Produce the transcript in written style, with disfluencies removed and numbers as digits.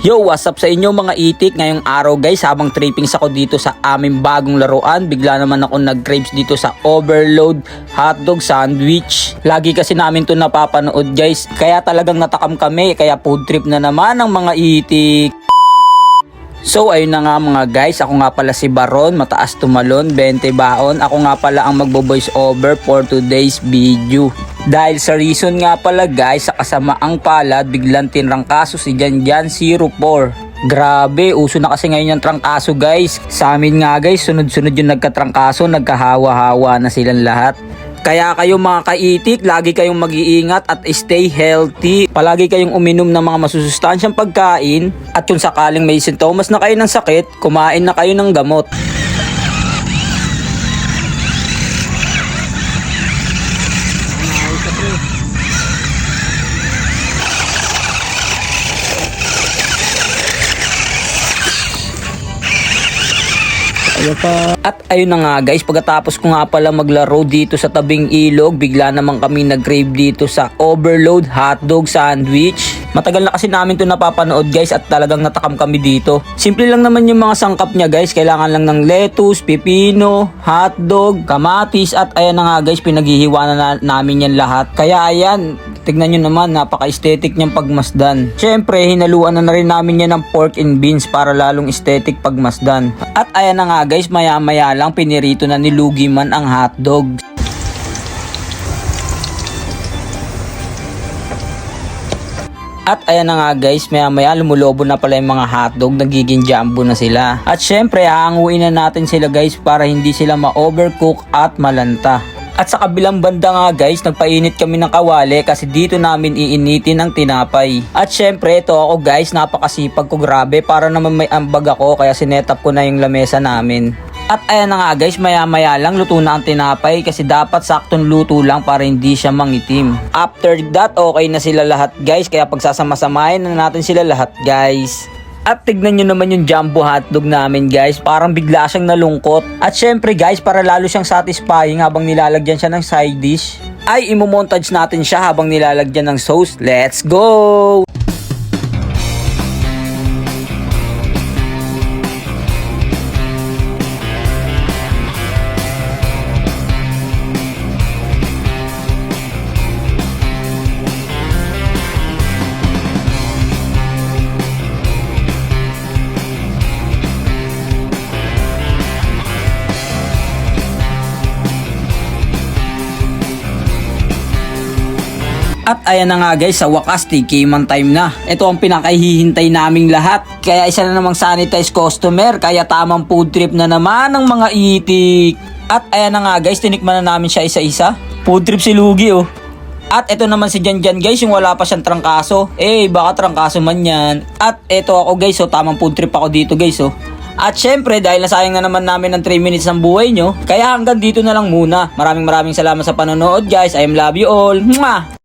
Yo, what's up sa inyo mga itik? Ngayong araw guys, habang trippings ako dito sa aming bagong laruan, bigla naman ako nag-craves dito sa overload hotdog sandwich. Lagi kasi namin to napapanood guys, kaya talagang natakam kami, kaya food trip na naman ang mga itik. So ayun na nga mga guys, ako nga pala si Baron, mataas tumalon, 20 baon. Ako nga pala ang magbo-voice over for today's video. Dahil sa reason nga pala guys, sa kasamaang palad, biglang tinrangkaso si Janjan 04. Grabe, uso na kasi ngayon yung trangkaso guys. Sa amin nga guys, sunod-sunod yung nagkatrangkaso, nagkahawa-hawa na silang lahat. Kaya kayo mga kaitik, lagi kayong mag-iingat at stay healthy. Palagi kayong uminom ng mga masusustansyang pagkain. At kung sakaling may sintomas na kayo ng sakit, kumain na kayo ng gamot. At ayun na nga guys, pagkatapos ko nga pala maglaro dito sa tabing ilog, bigla naman kami nag-crave dito sa overload hotdog sandwich. Matagal na kasi namin to napapanood guys at talagang natakam kami dito. Simple lang naman yung mga sangkap niya guys, kailangan lang ng lettuce, pipino, hotdog, kamatis at ayan na nga guys, pinaghihiwa na namin yan lahat. Kaya ayan, tignan nyo naman, napaka-aesthetic niyang pagmasdan. Syempre, hinaluan na rin namin yan ng pork and beans para lalong aesthetic pagmasdan. At ayan na nga guys, maya-maya lang pinirito na ni Lugiman ang hotdog. At ayan na nga guys, maya-maya lumulobo na pala yung mga hotdog, nagiging jumbo na sila. At syempre, hahanguin na natin sila guys para hindi sila ma-overcook at malanta. At sa kabilang banda nga guys, nagpainit kami ng kawali kasi dito namin iinitin ang tinapay. At syempre, ito ako guys, napakasipag ko, grabe, para naman may ambag ako kaya sinetap ko na yung lamesa namin. At ayan na nga guys, maya-maya lang luto na ang tinapay kasi dapat saktong luto lang para hindi siya mangitim. After that, okay na sila lahat guys, kaya pagsasama-samahin na natin sila lahat guys. At tignan nyo naman yung jumbo hotdog namin guys, parang bigla siyang nalungkot. At syempre guys, para lalo siyang satisfying habang nilalagyan siya ng side dish, ay imomontage natin siya habang nilalagyan ng sauce. Let's go! At ayan na nga guys, sa wakas tikiman time na. Ito ang pinakahihintay naming lahat. Kaya isa na namang sanitized customer, kaya tamang food trip na naman ng mga itik. At ayan na nga guys, tinikman na namin siya isa-isa. Food trip si Lugi oh. At ito naman si Janjan guys, yung wala pa siyang trangkaso. Baka trangkaso man yan. At ito ako guys, so tamang food trip ako dito guys oh. At syempre, dahil nasayang na naman namin ng 3 minutes ng buhay nyo, kaya hanggang dito na lang muna. Maraming salamat sa panonood guys. I love you all. Mwah!